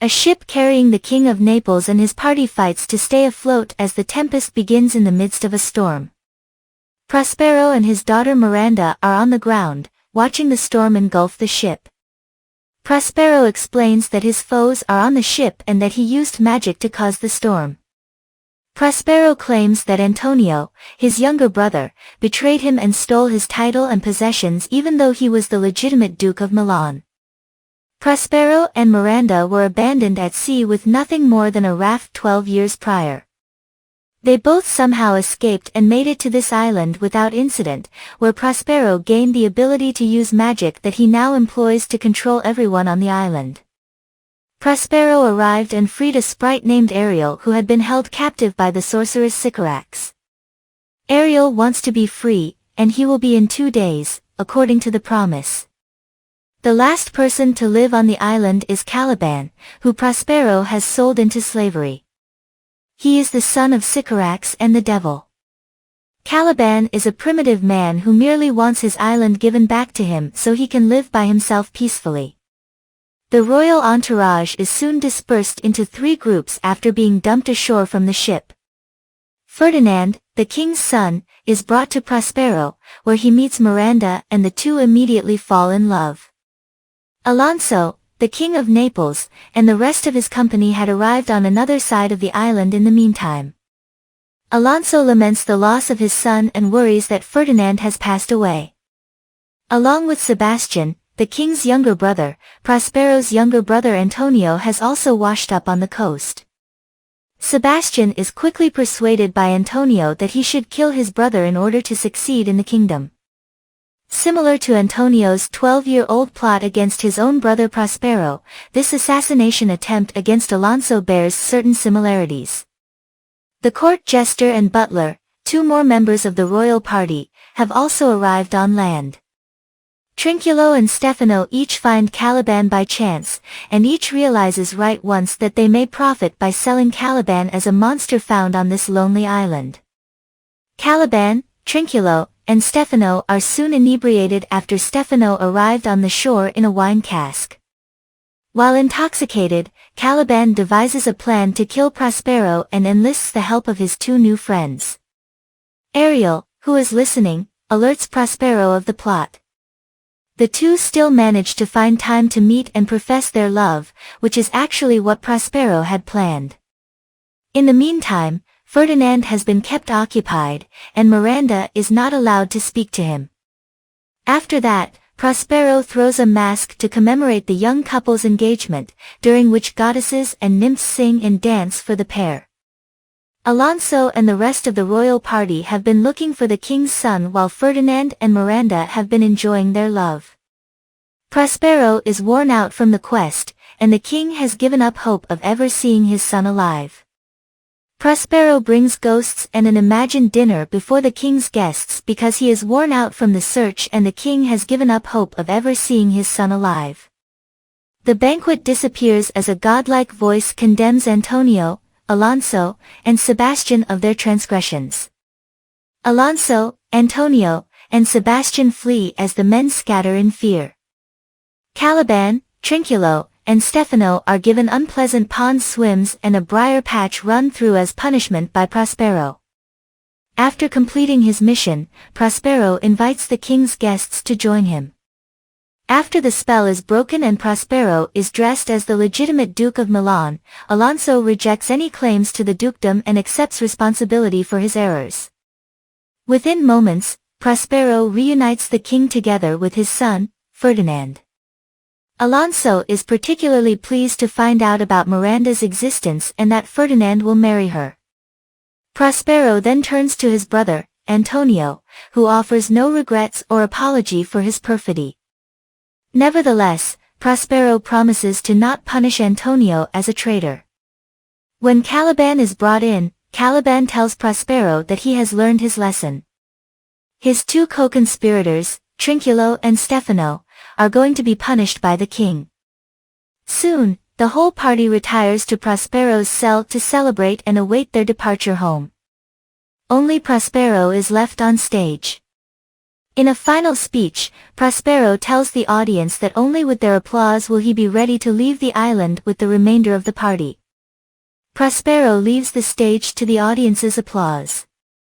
A ship carrying the King of Naples and his party fights to stay afloat as the Tempest begins in the midst of a storm. Prospero and his daughter Miranda are on the ground, watching the storm engulf the ship. Prospero explains that his foes are on the ship and that he used magic to cause the storm. Prospero claims that Antonio, his younger brother, betrayed him and stole his title and possessions even though he was the legitimate Duke of Milan. Prospero and Miranda were abandoned at sea with nothing more than a raft 12 years prior. They both somehow escaped and made it to this island without incident, where Prospero gained the ability to use magic that he now employs to control everyone on the island. Prospero arrived and freed a sprite named Ariel who had been held captive by the sorceress Sycorax. Ariel wants to be free, and he will be in 2 days, according to the promise. The last person to live on the island is Caliban, who Prospero has sold into slavery. He is the son of Sycorax and the devil. Caliban is a primitive man who merely wants his island given back to him so he can live by himself peacefully. The royal entourage is soon dispersed into 3 groups after being dumped ashore from the ship. Ferdinand, the king's son, is brought to Prospero, where he meets Miranda and the two immediately fall in love. Alonso, the king of Naples, and the rest of his company had arrived on another side of the island in the meantime. Alonso laments the loss of his son and worries that Ferdinand has passed away. Along with Sebastian, the king's younger brother, Prospero's younger brother Antonio has also washed up on the coast. Sebastian is quickly persuaded by Antonio that he should kill his brother in order to succeed in the kingdom. Similar to Antonio's 12-year-old plot against his own brother Prospero, this assassination attempt against Alonso bears certain similarities. The court jester and butler, 2 more members of the royal party, have also arrived on land. Trinculo and Stefano each find Caliban by chance, and each realizes right once that they may profit by selling Caliban as a monster found on this lonely island. Caliban, Trinculo, and Stefano are soon inebriated after Stefano arrived on the shore in a wine cask. While intoxicated, Caliban devises a plan to kill Prospero and enlists the help of his 2 new friends. Ariel, who is listening, alerts Prospero of the plot. The two still manage to find time to meet and profess their love, which is actually what Prospero had planned. In the meantime, Ferdinand has been kept occupied, and Miranda is not allowed to speak to him. After that, Prospero throws a mask to commemorate the young couple's engagement, during which goddesses and nymphs sing and dance for the pair. Alonso and the rest of the royal party have been looking for the king's son while Ferdinand and Miranda have been enjoying their love. Prospero is worn out from the quest, and the king has given up hope of ever seeing his son alive. Prospero brings ghosts and an imagined dinner before the king's guests because he is worn out from the search and the king has given up hope of ever seeing his son alive. The banquet disappears as a godlike voice condemns Antonio, Alonso, and Sebastian of their transgressions. Alonso, Antonio, and Sebastian flee as the men scatter in fear. Caliban, Trinculo, and Stefano are given unpleasant pond swims and a briar patch run through as punishment by Prospero. After completing his mission, Prospero invites the king's guests to join him. After the spell is broken and Prospero is dressed as the legitimate Duke of Milan, Alonso rejects any claims to the dukedom and accepts responsibility for his errors. Within moments, Prospero reunites the king together with his son, Ferdinand. Alonso is particularly pleased to find out about Miranda's existence and that Ferdinand will marry her. Prospero then turns to his brother, Antonio, who offers no regrets or apology for his perfidy. Nevertheless, Prospero promises to not punish Antonio as a traitor. When Caliban is brought in, Caliban tells Prospero that he has learned his lesson. His 2 co-conspirators, Trinculo and Stefano, are going to be punished by the king. Soon, the whole party retires to Prospero's cell to celebrate and await their departure home. Only Prospero is left on stage. In a final speech, Prospero tells the audience that only with their applause will he be ready to leave the island with the remainder of the party. Prospero leaves the stage to the audience's applause.